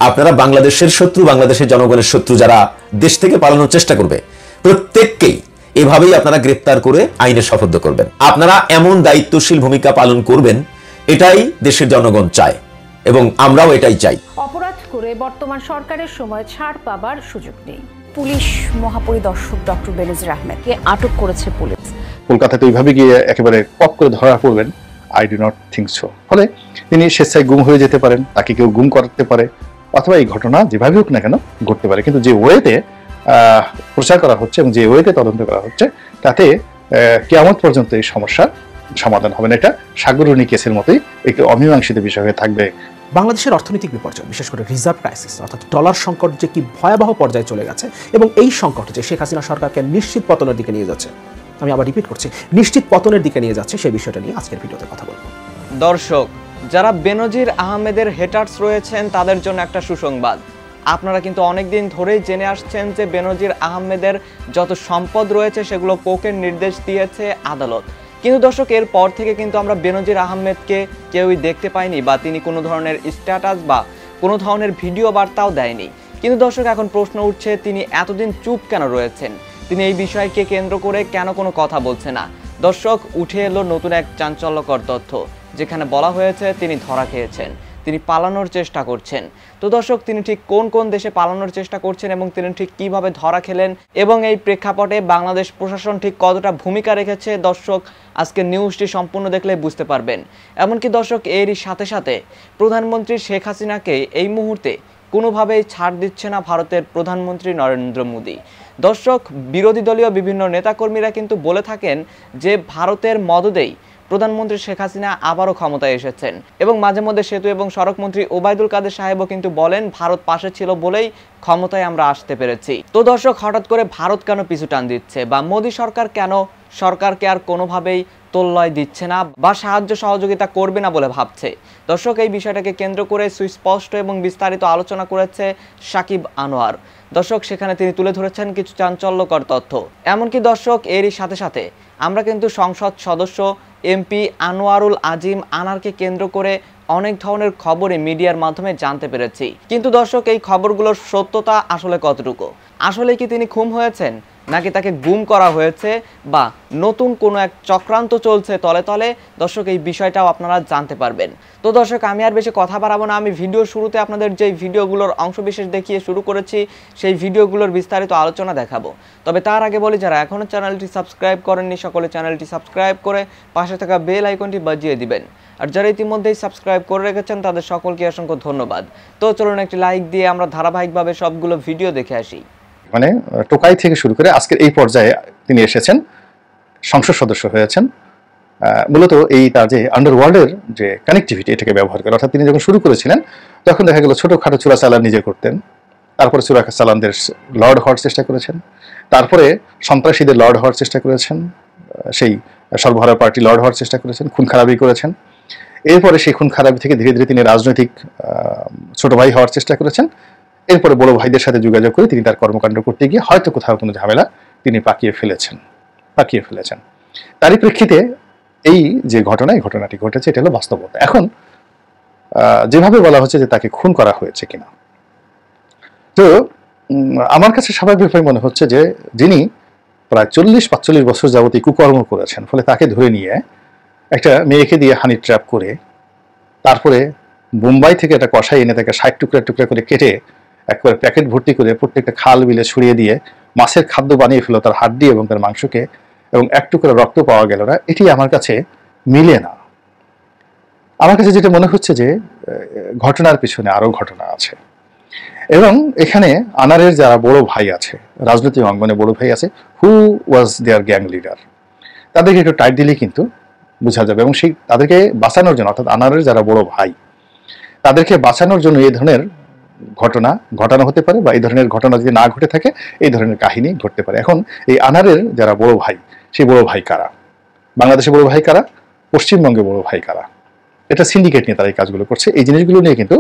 আপনারা বাংলাদেশের শত্রু, বাংলাদেশের জনগণের শত্রু যারা দেশ থেকে পালানোর চেষ্টা করবে, প্রত্যেককেই এভাবেই আপনারা গ্রেফতার করে আইনে সোপর্দ করবেন। আপনারা এমন দায়িত্বশীল ভূমিকা পালন করবেন, এটাই দেশের জনগণ চায় এবং আমরাও এটাই চাই। অপরাধ করে বর্তমান সরকারের সময় ছাড় পাবার সুযোগ নেই। পুলিশ মহাপরিদর্শক ডক্টর বেনজির আহমেদকে আটক করেছে পুলিশ। কলকাতাতে ওইভাবে গিয়ে একেবারে পপ করে ধরা পড়বেন, I do not think so. ফলে তিনি স্বেচ্ছায় গুম হয়ে যেতে পারেন, তাকে কেউ গুম করতে পারে, অথবা এই ঘটনা যেভাবে হোক না কেন ঘটতে পারে। কিন্তু যে ওয়েতে প্রচার করা হচ্ছে এবং যে ওয়েতে তদন্ত করা হচ্ছে, তাতে কিয়ামত পর্যন্ত এই সমস্যার সমাধান হবে না। এটা সাগররণী কেসের মতোই একটি অমীমাংসিত বিষয় হয়ে থাকবে। বাংলাদেশের অর্থনৈতিক বিপর্যয়, বিশেষ করে রিজার্ভ ক্রাইসিস অর্থাৎ ডলার সংকট যে কি ভয়াবহ পর্যায়ে চলে গেছে, এবং এই সংকট যে শেখ হাসিনা সরকারকে নিশ্চিত পতনের দিকে নিয়ে যাচ্ছে, আমি আবার রিপিট করছি, নিশ্চিত পতনের দিকে নিয়ে যাচ্ছে, সেই বিষয়টা নিয়ে আজকের ভিডিওতে কথা বলবো। দর্শক, যারা বেনজির আহমেদের হেটার্স রয়েছেন তাদের জন্য একটা সুসংবাদ। আপনারা কিন্তু অনেকদিন ধরেই জেনে আসছেন যে বেনজির আহমেদের যত সম্পদ রয়েছে সেগুলো কোকের নির্দেশ দিয়েছে আদালত। কিন্তু দর্শক, এর পর থেকে কিন্তু আমরা বেনজির আহমেদকে কেউই দেখতে পাইনি, বা তিনি কোনো ধরনের স্ট্যাটাস বা কোনো ধরনের ভিডিও বার্তাও দেয়নি। কিন্তু দর্শক, এখন প্রশ্ন উঠছে, তিনি এতদিন চুপ কেন রয়েছেন? তিনি এই বিষয়কে কেন্দ্র করে কেন কোনো কথা বলছে না? দর্শক, উঠে এলো নতুন এক চাঞ্চল্যকর তথ্য, যেখানে বলা হয়েছে তিনি ধরা খেয়েছেন, তিনি পালানোর চেষ্টা করছেন। তো দর্শক, তিনি ঠিক কোন কোন দেশে পালানোর চেষ্টা করছেন এবং তিনি ঠিক কিভাবে ধরা খেলেন, এবং এই প্রেক্ষাপটে বাংলাদেশ প্রশাসন ঠিক কতটা ভূমিকা রেখেছে, দর্শক আজকে নিউজটি সম্পূর্ণ দেখলে বুঝতে পারবেন। এমনকি দর্শক, এরই সাথে সাথে প্রধানমন্ত্রী শেখ হাসিনাকে এই মুহূর্তে কোনোভাবেই ছাড় দিচ্ছে না ভারতের প্রধানমন্ত্রী নরেন্দ্র মোদী। দর্শক, বিরোধী দলীয় বিভিন্ন নেতাকর্মীরা কিন্তু বলে থাকেন যে ভারতের মদদেই প্রধানমন্ত্রী শেখ হাসিনা আবারও ক্ষমতায় এসেছেন, এবং মাঝে মধ্যে সেতু এবং সড়ক মন্ত্রী ওবায়দুল কাদের সাহেবও কিন্তু বলেন ভারত পাশে ছিল বলেই ক্ষমতায় আমরা আসতে পেরেছি। তো দর্শক, হঠাৎ করে ভারত কেন পিছু টান দিচ্ছে, বা মোদী সরকার কেন সরকারকে আর কোনোভাবেই তোল্লয় দিচ্ছে না বা সাহায্য সহযোগিতা করবে না বলে ভাবছে? দর্শক, এই বিষয়টাকে কেন্দ্র করে সুস্পষ্ট এবং বিস্তারিত আলোচনা করেছে সাকিব আনোয়ার। দর্শক, সেখানে তিনি তুলে ধরেছেন কিছু চাঞ্চল্যকর তথ্য। এমনকি দর্শক, এরই সাথে সাথে আমরা কিন্তু সংসদ সদস্য এমপি আনোয়ারুল আজিম আনারকে কেন্দ্র করে অনেক ধরনের খবরে মিডিয়ার মাধ্যমে জানতে পেরেছি। কিন্তু দর্শক, এই খবরগুলোর সত্যতা আসলে কতটুকু? আসলে কি তিনি খুন হয়েছেন, নাকি তাকে গুম করা হয়েছে, বা নতুন কোনো এক চক্রান্ত চলছে তলে তলে? দর্শক, এই বিষয়টাও আপনারা জানতে পারবেন। তো দর্শক, আমি আর বেশি কথা বাড়াবো না। আমি ভিডিওর শুরুতে আপনাদের যেই ভিডিওগুলোর অংশবিশেষ দেখিয়ে শুরু করেছি, সেই ভিডিওগুলোর বিস্তারিত আলোচনা দেখাবো। তবে তার আগে বলি, যারা এখনও চ্যানেলটি সাবস্ক্রাইব করেননি, সকলে চ্যানেলটি সাবস্ক্রাইব করে পাশে থাকা বেল আইকনটি বাজিয়ে দিবেন। আর যারা ইতিমধ্যেই সাবস্ক্রাইব করে রেখেছেন তাদের সকলকে অসংখ্য ধন্যবাদ। তো চলুন একটি লাইক দিয়ে আমরা ধারাবাহিকভাবে সবগুলো ভিডিও দেখে আসি। মানে টোকাই থেকে শুরু করে আজকের এই পর্যায়ে তিনি এসেছেন, সংসদ সদস্য হয়েছেন। মূলত এই তার যে আন্ডারওয়ার্ল্ডের যে কানেক্টিভিটি, এটাকে ব্যবহার করে। অর্থাৎ তিনি যখন শুরু করেছিলেন তখন দেখা গেল ছোটোখাটো চোরাচালান নিজে করতেন, তারপরে চোরাচালানদের লর্ড হওয়ার চেষ্টা করেছেন, তারপরে সন্ত্রাসীদের লর্ড হওয়ার চেষ্টা করেছেন, সেই সর্বহারা পার্টি লর্ড হওয়ার চেষ্টা করেছেন, খুন খারাপি করেছেন। এরপরে সেই খুন খারাপি থেকে ধীরে ধীরে তিনি রাজনৈতিক ছোট ভাই হওয়ার চেষ্টা করেছেন। এরপরে বড় ভাইদের সাথে যোগাযোগ করে তিনি তার কর্মকাণ্ড করতে গিয়ে হয়তো কোথাও কোনো ঝামেলা তিনি পাকিয়ে ফেলেছেন। তারই প্রেক্ষিতে এই যে ঘটনা, এই ঘটনাটি ঘটেছে, এটা হলো বাস্তবতা। এখন যেভাবে বলা হচ্ছে যে তাকে খুন করা হয়েছে কিনা, তো আমার কাছে স্বাভাবিকভাবে মনে হচ্ছে যে যিনি প্রায় 40-45 বছর যাবত এই কুকর্ম করেছেন, ফলে তাকে ধরে নিয়ে একটা মেয়েকে দিয়ে হানি ট্র্যাপ করে, তারপরে মুম্বাই থেকে একটা কষাই এনে তাকে 60 টুকরা টুকরা করে কেটে একবারে প্যাকেট ভর্তি করে প্রত্যেকটা খাল বিলে ছড়িয়ে দিয়ে মাছের খাদ্য বানিয়ে ফেলো তার হাড্ডি এবং তার মাংসকে, এবং এক টুকরা রক্ত পাওয়া গেল না। এটি আমার কাছে মিলে না। আমার কাছে যেটা মনে হচ্ছে যে ঘটনার পিছনে আরো ঘটনা আছে, এবং এখানে আনারের যারা বড় ভাই আছে, রাজনৈতিক অঙ্গনে বড় ভাই আছে, হু ওয়াজ দেয়ার গ্যাং লিডার, তাদেরকে একটু টাইট দিলেই কিন্তু বোঝা যাবে। এবং সেই তাদেরকে বাঁচানোর জন্য, অর্থাৎ আনারের যারা বড় ভাই, তাদেরকে বাঁচানোর জন্য এই ধরনের ঘটনা ঘটানো হতে পারে, বা এই ধরনের ঘটনা যদি না ঘটে থাকে এই ধরনের কাহিনী ঘটতে পারে। এখন এই আনারের যারা বড় ভাই, সেই বড় ভাই কারা? বাংলাদেশের বড় ভাই কারা? পশ্চিমবঙ্গের বড় ভাই কারা? এটা সিন্ডিকেট নিয়ে তারা এই কাজগুলো করছে। এই জিনিসগুলো নিয়ে কিন্তু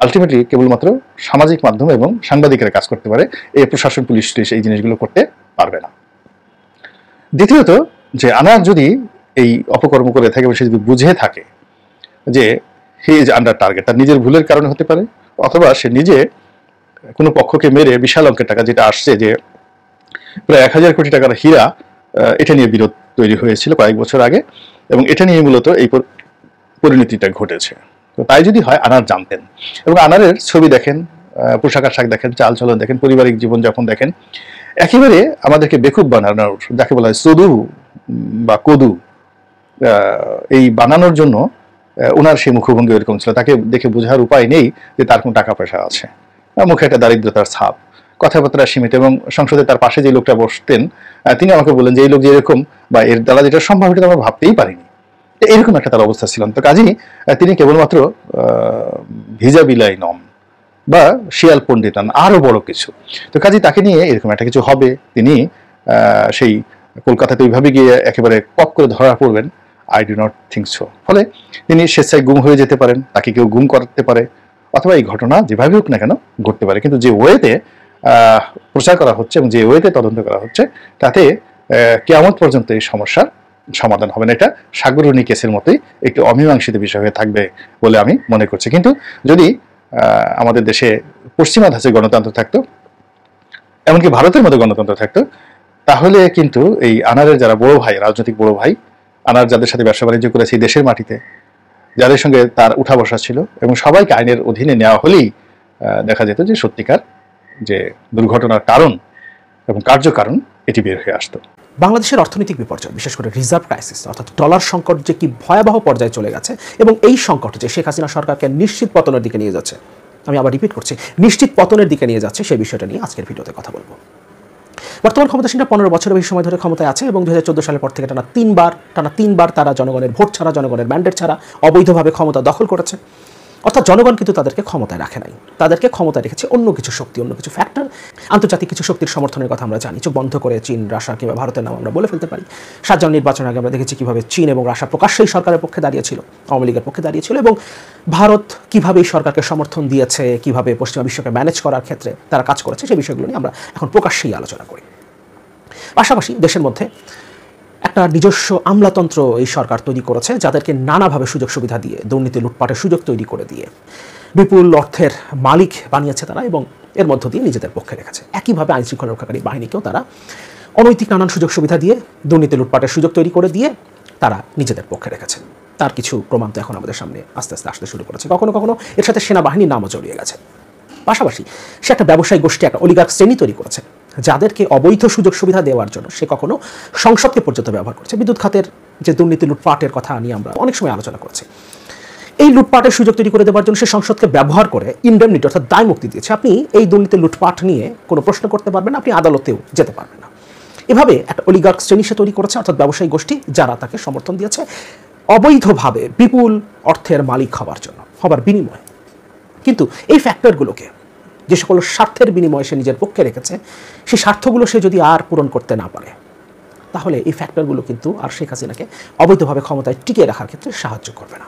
আলটিমেটলি কেবলমাত্র সামাজিক মাধ্যম এবং সাংবাদিকেরা কাজ করতে পারে, এই প্রশাসন পুলিশ এই জিনিসগুলো করতে পারবে না। দ্বিতীয়ত, যে আনার যদি এই অপকর্ম করে থাকে, সে যদি বুঝে থাকে যে হি ইজ আন্ডার টার্গেট, তার নিজের ভুলের কারণে হতে পারে, অথবা সে নিজে কোনো পক্ষকে মেরে বিশাল অঙ্কের টাকা, যেটা আসছে যে প্রায় 1000 কোটি টাকার হীরা, এটা নিয়ে বিরোধ তৈরি হয়েছিল কয়েক বছর আগে, এবং এটা নিয়ে মূলত এই পরিণতিটা ঘটেছে। তো তাই যদি হয়, আনার জানতেন, এবং আনারের ছবি দেখেন, পোশাক আশাক দেখেন, চালচলন দেখেন, পারিবারিক জীবনযাপন দেখেন, একেবারে আমাদেরকে বেকুব বানানোর, যাকে বলা হয় সদু বা কদু, এই বানানোর জন্য ওনার সেই মুখভঙ্গি এরকম ছিল। তাকে দেখে বোঝার উপায় নেই যে তার কোনো টাকা পয়সা আছে, মুখে একটা দারিদ্রতার ছাপ, কথাবার্তা সীমিত। এবং সংসদে তার পাশে যে লোকটা বসতেন, তিনি আমাকে বললেন যে এই লোক যে এরকম বা এর দ্বারা যেটা সম্ভব এটা আমরা ভাবতেই পারিনি। এরকম একটা তার অবস্থা ছিল। তো কাজেই তিনি কেবলমাত্র ভিজা বিলাই নন বা শিয়াল পণ্ডিত নন, আরো বড় কিছু। তো কাজেই তাকে নিয়ে এরকম একটা কিছু হবে, তিনি সেই কলকাতাতে ওইভাবে গিয়ে একেবারে পপ করে ধরা পড়বেন, I do not think so. ফলে তিনি স্বেচ্ছায় গুম হয়ে যেতে পারেন, তাকে কেউ গুম করতে পারে, অথবা এই ঘটনা যেভাবে হোক না কেন ঘটতে পারে। কিন্তু যে ওয়েতে প্রচার করা হচ্ছে এবং যে ওয়েতে তদন্ত করা হচ্ছে, তাতে কিয়ামত পর্যন্ত এই সমস্যার সমাধান হবে না। এটা সাগরণী কেসের মতোই একটি অমীমাংসিত বিষয় হয়ে থাকবে বলে আমি মনে করছি। কিন্তু যদি আমাদের দেশে পশ্চিমা ধাঁচে গণতন্ত্র থাকতো, এমনকি ভারতের মতো গণতন্ত্র থাকতো, তাহলে কিন্তু এই আনারের যারা বড় ভাই, রাজনৈতিক বড় ভাই, আনার যাদের সাথে ব্যবসা বাণিজ্য করেছে এই দেশের মাটিতে, যাদের সঙ্গে তার উঠা বসা ছিল, এবং সবাইকে আইনের অধীনে নেওয়া হলেই দেখা যেত যে সত্যিকার যে দুর্ঘটনার কারণ এবং কার্যকারণ এটি বের হয়ে আসতো। বাংলাদেশের অর্থনৈতিক বিপর্যয়, বিশেষ করে রিজার্ভ ক্রাইসিস অর্থাৎ ডলার সংকট যে কি ভয়াবহ পর্যায়ে চলে গেছে, এবং এই সংকট যে শেখ হাসিনা সরকারকে নিশ্চিত পতনের দিকে নিয়ে যাচ্ছে, আমি আবার রিপিট করছি, নিশ্চিত পতনের দিকে নিয়ে যাচ্ছে, সেই বিষয়টা নিয়ে আজকের ভিডিওতে কথা বলবো। বর্তমান ক্ষমতাসীনরা 15 বছরের বেশি সময় ধরে ক্ষমতায় আছে, এবং 2014 সালের পর থেকে টানা তিনবার তারা জনগণের ভোট ছাড়া, জনগণের ম্যান্ডেট ছাড়া অবৈধভাবে ক্ষমতা দখল করেছে। অর্থাৎ জনগণ কিন্তু তাদেরকে ক্ষমতায় রাখে নাই, তাদেরকে ক্ষমতায় রেখেছে অন্য কিছু শক্তি, অন্য কিছু ফ্যাক্টর, আন্তর্জাতিক কিছু শক্তির সমর্থনের কথা আমরা জানি। চোখ বন্ধ করে চীন, রাশিয়া কিংবা ভারতের নাম আমরা বলে ফেলতে পারি। 7 জন নির্বাচনের আগে আমরা দেখেছি কিভাবে চীন এবং রাশিয়া প্রকাশ্যেই সরকারের পক্ষে দাঁড়িয়েছিল, আওয়ামী লীগের পক্ষে দাঁড়িয়েছিল, এবং ভারত কিভাবে এই সরকারকে সমর্থন দিয়েছে, কিভাবে পশ্চিমা বিশ্বকে ম্যানেজ করার ক্ষেত্রে তারা কাজ করেছে, সেই বিষয়গুলো নিয়ে আমরা এখন প্রকাশ্যেই আলোচনা করি। পাশাপাশি দেশের মধ্যে একটা নিজস্ব আমলাতন্ত্র এই সরকার তৈরি করেছে, যাদেরকে নানাভাবে সুযোগ সুবিধা দিয়ে, দুর্নীতি লুটপাটের সুযোগ তৈরি করে দিয়ে বিপুল অর্থের মালিক বানিয়েছে তারা, এবং এর মধ্য দিয়ে নিজেদের পক্ষে রেখেছে। একইভাবে আইন শৃঙ্খলা রক্ষাকারী বাহিনীকেও তারা অনৈতিক নানান সুযোগ সুবিধা দিয়ে, দুর্নীতি লুটপাটের সুযোগ তৈরি করে দিয়ে তারা নিজেদের পক্ষে রেখেছে। তার কিছু প্রমাণ তো এখন আমাদের সামনে আস্তে আস্তে আসতে শুরু করেছে। কখনো কখনো এর সাথে সেনাবাহিনীর নামও জড়িয়ে গেছে। পাশাপাশি সে একটা ব্যবসায়ী গোষ্ঠী, একটা অলিগার্ক শ্রেণী তৈরি করেছে, যাদেরকে অবৈধ সুযোগ সুবিধা দেওয়ার জন্য সে কখনো সংসদকে পর্যন্ত ব্যবহার করছে। বিদ্যুৎ খাতের যে দুর্নীতি লুটপাটের কথা নিয়ে আমরা অনেক সময় আলোচনা করেছি। এই লুটপাটের সুযোগ তৈরি করে দেওয়ার জন্য সে সংসদকে ব্যবহার করে ইনডেমনিটি অর্থাৎ দায় মুক্তি দিয়েছে। আপনি এই দুর্নীতি লুটপাট নিয়ে কোনো প্রশ্ন করতে পারবেন না, আপনি আদালতেও যেতে পারবেন না। এভাবে একটা অলিগার্ক শ্রেণী সে তৈরি করেছে, অর্থাৎ ব্যবসায়ী গোষ্ঠী, যারা তাকে সমর্থন দিয়েছে অবৈধভাবে বিপুল অর্থের মালিক হবার বিনিময়ে। কিন্তু এই ফ্যাক্টরগুলোকে, যে সকল স্বার্থের বিনিময়ে সে নিজের পক্ষে রেখেছে, সেই স্বার্থগুলো সে যদি আর পূরণ করতে না পারে, তাহলে এই ফ্যাক্টরগুলো কিন্তু আর শেখ হাসিনাকে অবৈধভাবে ক্ষমতায় টিকিয়ে রাখার ক্ষেত্রে সাহায্য করবে না।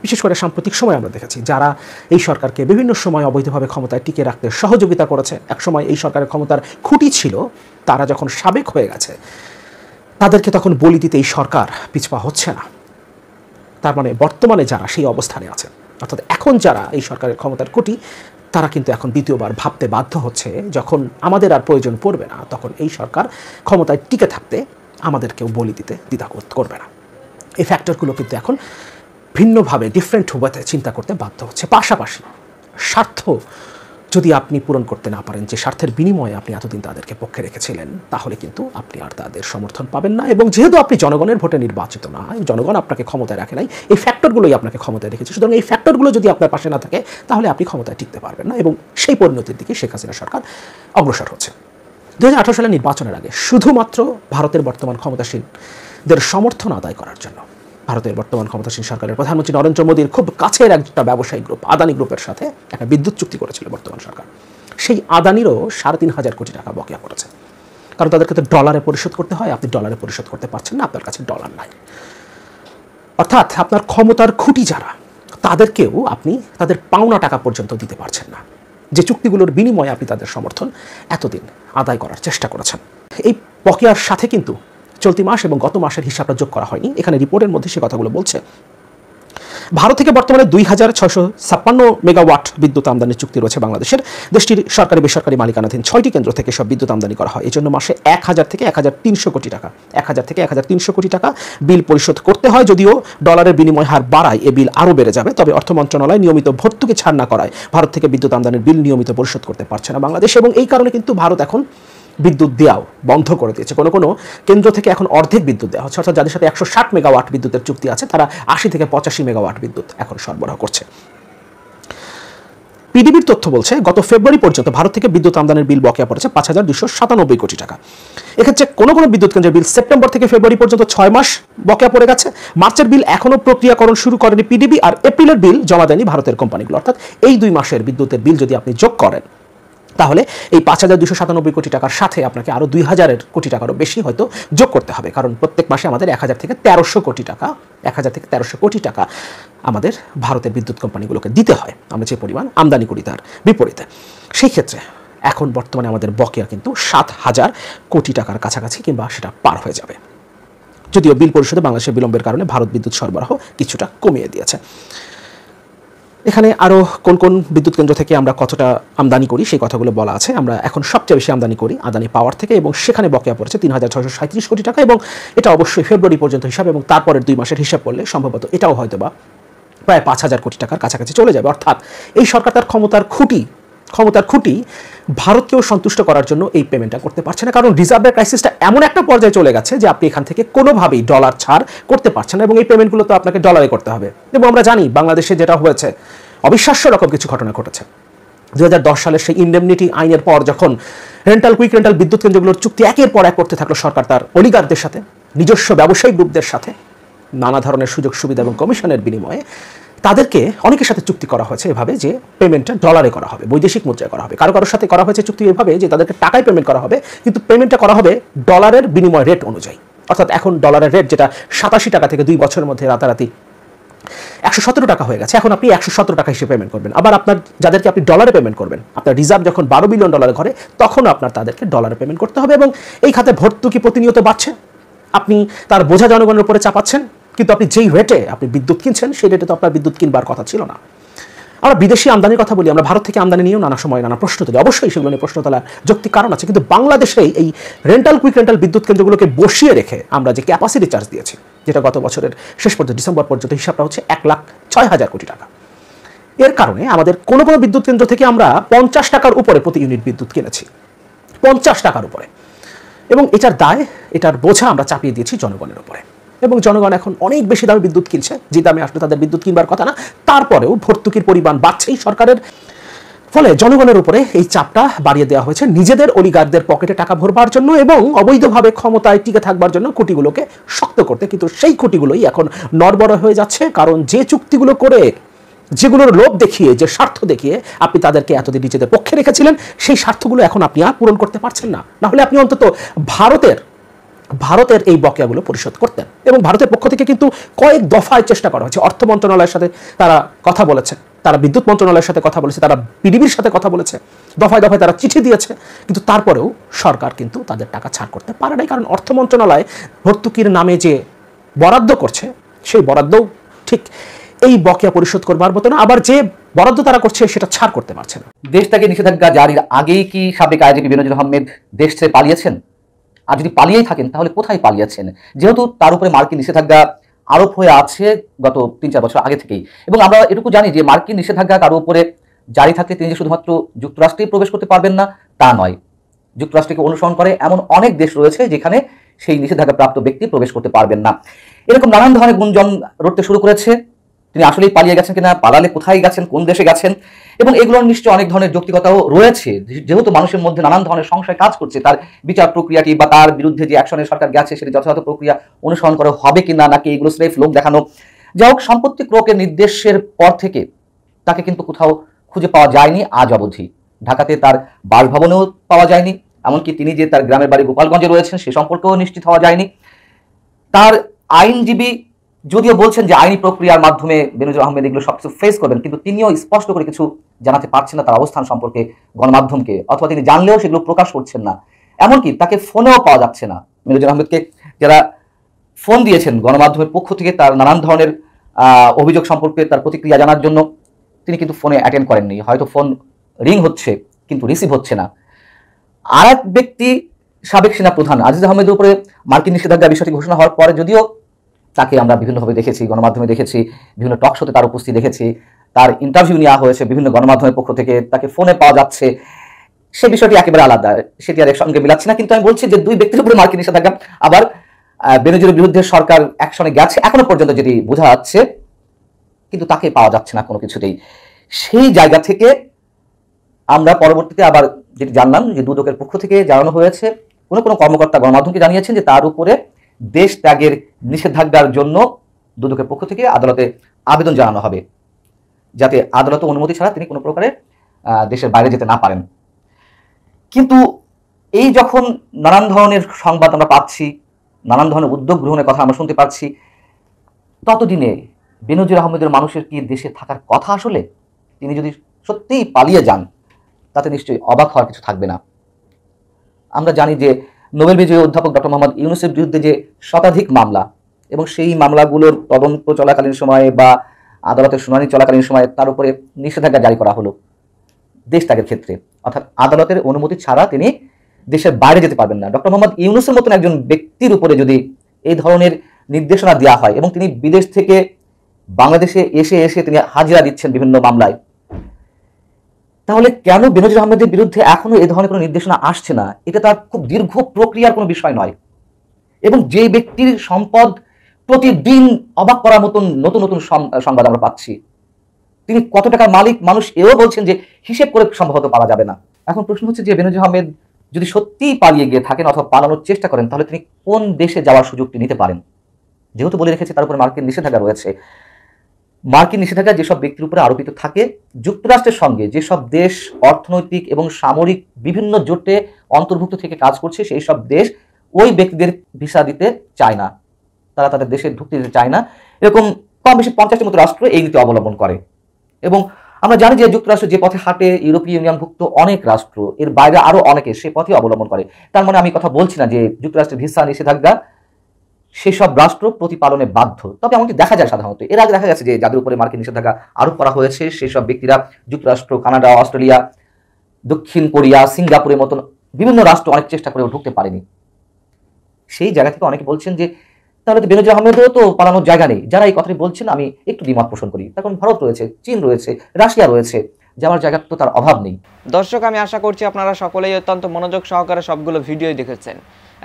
বিশেষ করে সাম্প্রতিক সময় আমরা দেখেছি, যারা এই সরকারকে বিভিন্ন সময় অবৈধভাবে ক্ষমতায় টিকিয়ে রাখতে সহযোগিতা করেছে, একসময় এই সরকারের ক্ষমতার খুঁটি ছিল, তারা যখন সাবেক হয়ে গেছে, তাদেরকে তখন বলি দিতে এই সরকার পিছপা হচ্ছে না। তার মানে বর্তমানে যারা সেই অবস্থানে আছে, অর্থাৎ এখন যারা এই সরকারের ক্ষমতার খুঁটি, তারা কিন্তু এখন দ্বিতীয়বার ভাবতে বাধ্য হচ্ছে, যখন আমাদের আর প্রয়োজন পড়বে না, তখন এই সরকার ক্ষমতায় টিকে থাকতে আমাদেরকেও বলি দিতে দ্বিধা করবে না। এই ফ্যাক্টরগুলো কিন্তু এখন ভিন্নভাবে ডিফারেন্ট ওয়েতে চিন্তা করতে বাধ্য হচ্ছে। পাশাপাশি স্বার্থ যদি আপনি পূরণ করতে না পারেন, যে স্বার্থের বিনিময়ে আপনি এতদিন তাদেরকে পক্ষে রেখেছিলেন, তাহলে কিন্তু আপনি আর তাদের সমর্থন পাবেন না। এবং যেহেতু আপনি জনগণের ভোটে নির্বাচিত না, জনগণ আপনাকে ক্ষমতায় রাখে নাই, এই ফ্যাক্টরগুলোই আপনাকে ক্ষমতায় রেখেছে। সুতরাং এই ফ্যাক্টরগুলো যদি আপনার পাশে না থাকে, তাহলে আপনি ক্ষমতায় টিকতে পারবেন না, এবং সেই পরিণতির দিকে শেখ হাসিনা সরকার অগ্রসর হচ্ছে। 2018 সালের নির্বাচনের আগে শুধুমাত্র ভারতের বর্তমান ক্ষমতাসীনদের সমর্থন আদায় করার জন্য ভারতের বর্তমান ক্ষমতাসীন সরকারের প্রধানমন্ত্রী নরেন্দ্র মোদীর খুব কাছের একটা ব্যবসায়ী গ্রুপ, আদানি গ্রুপের সাথে একটা বিদ্যুৎ চুক্তি করেছিল বর্তমান সরকার। সেই আদানিরও 3,500 কোটি টাকা বকেয়া পড়েছে, কারণ তাদেরকে তো ডলারে পরিশোধ করতে হয়। আপনি ডলারে পরিশোধ করতে পারছেন না, আপনার কাছে ডলার নাই। অর্থাৎ আপনার ক্ষমতার খুঁটি যারা, তাদেরকেও আপনি তাদের পাওনা টাকা পর্যন্ত দিতে পারছেন না, যে চুক্তিগুলোর বিনিময়ে আপনি তাদের সমর্থন এতদিন আদায় করার চেষ্টা করেছেন। এই বকেয়ার সাথে কিন্তু চলতি মাস এবং গত মাসের হিসাবটা যোগ করা হয়নি। এখানে রিপোর্টের মধ্যে সে কথাগুলো বলছে। ভারত থেকে বর্তমানে 2656 মেগাওয়াট বিদ্যুৎ আমদানির চুক্তি রয়েছে বাংলাদেশের। দেশটির সরকারি বেসরকারি মালিকানাধীন 6টি কেন্দ্র থেকে সব বিদ্যুৎ আমদানি করা হয়। এই জন্য মাসে 1000 থেকে 1300 কোটি টাকা 1000 থেকে 1300 কোটি টাকা বিল পরিশোধ করতে হয়। যদিও ডলারের বিনিময় হার বাড়ায় এ বিল আরও বেড়ে যাবে, তবে অর্থ মন্ত্রণালয় নিয়মিত ভর্তুকি ছাড় না করায় ভারত থেকে বিদ্যুৎ আমদানির বিল নিয়মিত পরিশোধ করতে পারছে না বাংলাদেশ, এবং এই কারণে কিন্তু ভারত এখন বিদ্যুৎ দেওয়াও বন্ধ করে দিয়েছে। কোনো কোনো কেন্দ্র থেকে এখন অর্ধেক বিদ্যুৎ দেওয়া হচ্ছে, অর্থাৎ যাদের সাথে 160 মেগাওয়াট বিদ্যুতের চুক্তি আছে তারা 80 থেকে 85 মেগাওয়াট বিদ্যুৎ এখন সরবরাহ করছে। পিডিবির তথ্য বলছে গত ফেব্রুয়ারি পর্যন্ত ভারত থেকে বিদ্যুৎ আমদানির বিল বকেয়া পড়েছে 5297 কোটি টাকা। এক্ষেত্রে কোনো কোনো বিদ্যুৎ কেন্দ্রের বিল সেপ্টেম্বর থেকে ফেব্রুয়ারি পর্যন্ত 6 মাস বকেয়া পড়ে গেছে। মার্চের বিল এখনও প্রক্রিয়াকরণ শুরু করেনি পিডিবি, আর এপ্রিলের বিল জমা দেয়নি ভারতের কোম্পানিগুলো। অর্থাৎ এই 2 মাসের বিদ্যুতের বিল যদি আপনি যোগ করেন তাহলে এই 5297 কোটি টাকার সাথে আপনাকে আরও 2000 কোটি টাকারও বেশি হয়তো যোগ করতে হবে, কারণ প্রত্যেক মাসে আমাদের 1000 থেকে 1300 কোটি টাকা আমাদের ভারতের বিদ্যুৎ কোম্পানিগুলোকে দিতে হয় আমরা যে পরিমাণ আমদানি করি তার বিপরীতে। সেই ক্ষেত্রে এখন বর্তমানে আমাদের বকেয়া কিন্তু 7000 কোটি টাকার কাছাকাছি কিংবা সেটা পার হয়ে যাবে। যদিও বিল পরিশোধে বাংলাদেশের বিলম্বের কারণে ভারত বিদ্যুৎ সরবরাহ কিছুটা কমিয়ে দিয়েছে। এখানে আরও কোন কোন বিদ্যুৎ কেন্দ্র থেকে আমরা কতটা আমদানি করি সেই কথাগুলো বলা আছে। আমরা এখন সবচেয়ে বেশি আমদানি করি আদানি পাওয়ার থেকে, এবং সেখানে বকেয়া পড়েছে 3637 কোটি টাকা, এবং এটা অবশ্যই ফেব্রুয়ারি পর্যন্ত হিসাব, এবং তারপরের 2 মাসের হিসাব করলে সম্ভবত এটাও হয়তো বা প্রায় 5000 কোটি টাকার কাছাকাছি চলে যাবে। অর্থাৎ এই সরকার তার ক্ষমতার খুঁটি ভারতকেও সন্তুষ্ট করার জন্য এই পেমেন্টটা করতে পারছে না, কারণ রিজার্ভের ক্রাইসিসটা এমন একটা পর্যায়ে চলে গেছে যে আপনি এখান থেকে কোনোভাবেই ডলার ছাড় করতে পারছেন না, এবং এই পেমেন্টগুলো তো আপনাকে ডলারে করতে হবে। এবং আমরা জানি বাংলাদেশে যেটা হয়েছে অবিশ্বাস্য রকম কিছু ঘটনা ঘটেছে। 2010 সালের সেই ইন্ডেমনিটি আইনের পর যখন কুইক রেন্টাল বিদ্যুৎ কেন্দ্রগুলোর চুক্তি একের পর এক করতে থাকলো সরকার তার অলিগারদের সাথে, নিজস্ব ব্যবসায়িক গ্রুপদের সাথে নানা ধরনের সুযোগ সুবিধা এবং কমিশনের বিনিময়ে তাদেরকে অনেকের সাথে চুক্তি করা হয়েছে এভাবে যে পেমেন্টটা ডলারে করা হবে, বৈদেশিক মুদ্রায় করা হবে। কারোর সাথে করা হয়েছে চুক্তি এভাবে যে তাদেরকে টাকায় পেমেন্ট করা হবে, কিন্তু পেমেন্টটা করা হবে ডলারের বিনিময় রেট অনুযায়ী। অর্থাৎ এখন ডলারের রেট যেটা 87 টাকা থেকে 2 বছরের মধ্যে রাতারাতি 117 টাকা হয়ে গেছে, এখন আপনি 117 টাকা হিসেবে পেমেন্ট করবেন। আবার আপনার যাদেরকে আপনি ডলারে পেমেন্ট করবেন, আপনার রিজার্ভ যখন 12 বিলিয়ন ডলার ঘরে, তখন আপনার তাদেরকে ডলারে পেমেন্ট করতে হবে, এবং এই খাতে ভর্তুকি প্রতিনিয়ত বাড়ছে। আপনি তার বোঝা জনগণের উপরে চাপাচ্ছেন, কিন্তু আপনি যেই রেটে আপনি বিদ্যুৎ কিনছেন সেই রেটে তো আপনার বিদ্যুৎ কিনবার কথা ছিল না। আমরা বিদেশি আমদানির কথা বলি, আমরা ভারত থেকে আমদানি নিয়েও নানা সময় নানা প্রশ্ন তুলি, অবশ্যই সেগুলো নিয়ে প্রশ্ন তোলার যৌক্তিক কারণ আছে, কিন্তু বাংলাদেশে এই কুইক রেন্টাল বিদ্যুৎ কেন্দ্রগুলোকে বসিয়ে রেখে আমরা যে ক্যাপাসিটি চার্জ দিয়েছি, যেটা গত বছরের শেষ পর্যন্ত ডিসেম্বর পর্যন্ত হিসাবটা হচ্ছে 1,06,000 কোটি টাকা। এর কারণে আমাদের কোনো কোনো বিদ্যুৎ কেন্দ্র থেকে আমরা 50 টাকার উপরে প্রতি ইউনিট বিদ্যুৎ কিনেছি, 50 টাকার উপরে, এবং এটার বোঝা আমরা চাপিয়ে দিয়েছি জনগণের উপরে, এবং জনগণ এখন অনেক বেশি দামে বিদ্যুৎ কিনছে, যে দামে আসলে তাদের বিদ্যুৎ কিনবার কথা না। তারপরেও ভর্তুকির পরিমাণ বাড়ছেই সরকারের, ফলে জনগণের উপরে এই চাপটা বাড়িয়ে দেওয়া হয়েছে নিজেদের অলিগারদের পকেটে টাকা ভরবার জন্য এবং অবৈধভাবে ক্ষমতায় টিকে থাকবার জন্য খুঁটিগুলোকে শক্ত করতে। কিন্তু সেই খুঁটিগুলোই এখন নড়বড় হয়ে যাচ্ছে, কারণ যে চুক্তিগুলো করে, যেগুলোর লোভ দেখিয়ে, যে স্বার্থ দেখিয়ে আপনি তাদেরকে এতদিন নিজেদের পক্ষে রেখেছিলেন, সেই স্বার্থগুলো এখন আপনি আর পূরণ করতে পারছেন না। নাহলে আপনি অন্তত ভারতের এই বকেয়াগুলো পরিশোধ করতেন। এবং ভারতের পক্ষ থেকে কিন্তু কয়েক দফায় চেষ্টা করা হয়েছে, অর্থ মন্ত্রণালয়ের সাথে তারা কথা বলেছে, তারা বিদ্যুৎ মন্ত্রণালয়ের সাথে কথা বলেছে, তারা পিডিবির সাথে কথা বলেছে, দফায় দফায় তারা চিঠি দিয়েছে, কিন্তু তারপরেও সরকার কিন্তু তাদের টাকা ছাড় করতে পারে নাই, কারণ অর্থ মন্ত্রণালয় ভর্তুকির নামে যে বরাদ্দ করছে সেই বরাদ্দও ঠিক এই বকেয়া পরিশোধ করবার মতো না, আবার যে বরাদ্দ তারা করছে সেটা ছাড় করতে পারছে না। দেশ থেকে নিষেধাজ্ঞা জারির আগেই কি সাবেক আইজিপি বেনজির আহমেদ দেশ ছেড়ে পালিয়েছেন? আর যদি পালিয়েই থাকেন তাহলে কোথায় পালিয়েছেন? যেহেতু তার উপরে মার্কিন নিষেধাজ্ঞা আরোপ হয়ে আছে গত 3-4 বছর আগে থেকেই, এবং আমরা এটুকু জানি যে মার্কিন নিষেধাজ্ঞা কারো উপরে জারি থাকলে তিনি যে শুধুমাত্র যুক্তরাষ্ট্রেই প্রবেশ করতে পারবেন না তা নয়, যুক্তরাষ্ট্রকে অনুসরণ করে এমন অনেক দেশ রয়েছে যেখানে সেই নিষেধাজ্ঞা প্রাপ্ত ব্যক্তি প্রবেশ করতে পারবেন না। এরকম নানান ধরনের গুঞ্জন রটতে শুরু করেছে। তিনি আসলেই পালিয়ে গেছেন কিনা, পালালে কোথায় গেছেন, কোন দেশে গেছেন, এবং এগুলোর নিশ্চয়ই অনেক ধরনের যৌক্তিকতাও রয়েছে। যেহেতু মানুষের মধ্যে নানান ধরনের সংশয় কাজ করছে, তার বিচার প্রক্রিয়াটি বা তার বিরুদ্ধে যে অ্যাকশনের সরকার গেছে সেটি যথাযথ প্রক্রিয়া অনুসরণ করা হবে কিনা, নাকি এগুলো স্রেফ লোক দেখানো। যাই হোক, সম্পত্তি ক্রয়ের নির্দেশের পর থেকে তাকে কিন্তু কোথাও খুঁজে পাওয়া যায়নি আজ অবধি। ঢাকাতে তার বাসভবনেও পাওয়া যায়নি, এমনকি তিনি যে তার গ্রামের বাড়ি গোপালগঞ্জে রয়েছেন সে সম্পর্কেও নিশ্চিত হওয়া যায়নি। তার আইনজীবী যদিও বলছেন যে আইনি প্রক্রিয়ার মাধ্যমে বেনজির আহমেদ এগুলো সবকিছু ফেস করবেন, কিন্তু তিনিও স্পষ্ট করে কিছু জানাতে পারছেন না তার অবস্থান সম্পর্কে গণমাধ্যমকে, অথবা তিনি জানলেও সেগুলো প্রকাশ করছেন না। এমনকি তাকে ফোনেও পাওয়া যাচ্ছে না। বেনজির আহমেদকে যারা ফোন দিয়েছেন গণমাধ্যমের পক্ষ থেকে তার নানান ধরনের অভিযোগ সম্পর্কে তার প্রতিক্রিয়া জানার জন্য তিনি কিন্তু ফোনে অ্যাটেন্ড করেননি, হয়তো ফোন রিং হচ্ছে কিন্তু রিসিভ হচ্ছে না। আর এক ব্যক্তি সাবেক সেনা প্রধান আজিজ আহমেদের উপরে মার্কিন নিষেধাজ্ঞা বিষয়টি ঘোষণা হওয়ার পরে যদিও তাকে আমরা বিভিন্নভাবে দেখেছি, গণমাধ্যমে দেখেছি, বিভিন্ন টক শোতে তার উপস্থিতি দেখেছি, তার ইন্টারভিউ নেওয়া হয়েছে বিভিন্ন গণমাধ্যমের পক্ষ থেকে, তাকে ফোনে পাওয়া যাচ্ছে, সে বিষয়টি একেবারে আলাদা, সেটি আর এর সঙ্গে মিলাচ্ছে না। কিন্তু আমি বলছি যে দুই ব্যক্তির উপরে মার্কিন নিষেধাজ্ঞা, আবার বেনজিরের বিরুদ্ধে সরকার অ্যাকশনে গেছে এখনো পর্যন্ত যেটি বোঝা যাচ্ছে, কিন্তু তাকে পাওয়া যাচ্ছে না কোনো কিছুতেই। সেই জায়গা থেকে আমরা পরবর্তীতে আবার যেটি জানলাম যে দুদকের পক্ষ থেকে জানানো হয়েছে, কোনো কোনো কর্মকর্তা গণমাধ্যমকে জানিয়েছেন যে তার উপরে দেশ ত্যাগের নিষেধাজ্ঞার জন্য দুদকের পক্ষ থেকে আদালতে আবেদন জানানো হবে, যাতে আদালত অনুমতি ছাড়া তিনি কোনো প্রকারে দেশের বাইরে যেতে না পারেন। কিন্তু এই যখন নানান ধরনের সংবাদ আমরা পাচ্ছি, নানান ধরনের উদ্যোগ গ্রহণের কথা আমরা শুনতে পাচ্ছি, ততদিনে বেনজির আহমেদের মানুষের কি দেশে থাকার কথা? আসলে তিনি যদি সত্যিই পালিয়ে যান তাতে নিশ্চয়ই অবাক হওয়ার কিছু থাকবে না। আমরা জানি যে নোবেল বিজয়ী অধ্যাপক ডক্টর মোহাম্মদ ইউনূসের বিরুদ্ধে যে শতাধিক মামলা এবং সেই মামলাগুলোর তদন্ত চলাকালীন সময়ে বা আদালতের শুনানি চলাকালীন সময়ে তার উপরে নিষেধাজ্ঞা জারি করা হলো দেশ ত্যাগের ক্ষেত্রে, অর্থাৎ আদালতের অনুমতি ছাড়া তিনি দেশের বাইরে যেতে পারবেন না। ডক্টর মোহাম্মদ ইউনূসের মতন একজন ব্যক্তির উপরে যদি এই ধরনের নির্দেশনা দেওয়া হয় এবং তিনি বিদেশ থেকে বাংলাদেশে এসে এসে তিনি হাজিরা দিচ্ছেন বিভিন্ন মামলায়, তাহলে কেন বেনজির আহমেদের বিরুদ্ধে এখনো এই ধরনের কোনো নির্দেশনা আসছে না? এটা তার খুব দীর্ঘ প্রক্রিয়ার কোনো বিষয় নয়। এবং যে ব্যক্তির সম্পদ প্রতিদিন অবাক করার মতন নতুন নতুন সংবাদ আমরা পাচ্ছি, তিনি কত টাকার মালিক মানুষ এও বলছেন যে হিসেব করে সম্ভবত পাওয়া যাবে না। এখন প্রশ্ন হচ্ছে যে বেনজির আহমেদ যদি সত্যিই পালিয়ে গিয়ে থাকেন অথবা পালানোর চেষ্টা করেন, তাহলে তিনি কোন দেশে যাওয়ার সুযোগটি নিতে পারেন? যেহেতু বলে রেখেছে তার উপরে মার্কিন নিষেধাজ্ঞা রয়েছে, মার্কিন নিষেধাজ্ঞা যেসব ব্যক্তির উপরে আরোপিত থাকে, যুক্তরাষ্ট্রের সঙ্গে যেসব দেশ অর্থনৈতিক এবং সামরিক বিভিন্ন জোটে অন্তর্ভুক্ত থেকে কাজ করছে, সেই সব দেশ ওই ব্যক্তিদের ভিসা দিতে চায় না, তারা তাদের দেশে ঢুকতে দিতে চায় না। এরকম কম বেশি 50টির মতো রাষ্ট্র এই নীতি অবলম্বন করে। এবং আমরা জানি যে যুক্তরাষ্ট্র যে পথে হাঁটে, ইউরোপীয় ইউনিয়নভুক্ত অনেক রাষ্ট্র, এর বাইরে আরো অনেকে সেই পথে অবলম্বন করে। তার মানে আমি কথা বলছি না যে যুক্তরাষ্ট্রের ভিসা নিষেধাজ্ঞা সেসব রাষ্ট্র প্রতিপালনে বাধ্য, তবে এমনকি দেখা যায় সাধারণত। এর আগে দেখা গেছে যে যাদের উপরে মার্কিন নিষেধাজ্ঞা আরোপ করা হয়েছে সেই সব ব্যক্তিরা যুক্তরাষ্ট্র, কানাডা, অস্ট্রেলিয়া, দক্ষিণ কোরিয়া, সিঙ্গাপুরের মতন বিভিন্ন রাষ্ট্র অনেক চেষ্টা করেও ঢুকতে পারেনি। সেই জায়গা থেকে অনেকে বলছেন যে তাহলে তো বেনজির আহমেদেরও তো পালানোর জায়গা নেই। যারা এই কথাটি বলছেন আমি একটু দ্বিমত পোষণ করি। তখন ভারত রয়েছে, চীন রয়েছে, রাশিয়া রয়েছে, যাওয়ার জায়গা তো তার অভাব নেই। দর্শক, আমি আশা করছি আপনারা সকলেই অত্যন্ত মনোযোগ সহকারে সবগুলো ভিডিওই দেখেছেন।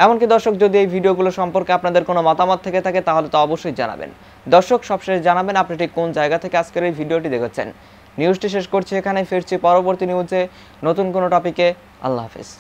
এমনকি দর্শক, যদি এই ভিডিওগুলো সম্পর্কে আপনাদের কোনো মতামত থেকে থাকে তাহলে তো অবশ্যই জানাবেন। দর্শক, সবশেষে জানাবেন আপনি ঠিক কোন জায়গা থেকে আজকের এই ভিডিওটি দেখেছেন। নিউজটি শেষ করছি এখানে, ফিরছি পরবর্তী নিউজে নতুন কোনো টপিকে। আল্লাহ হাফেজ।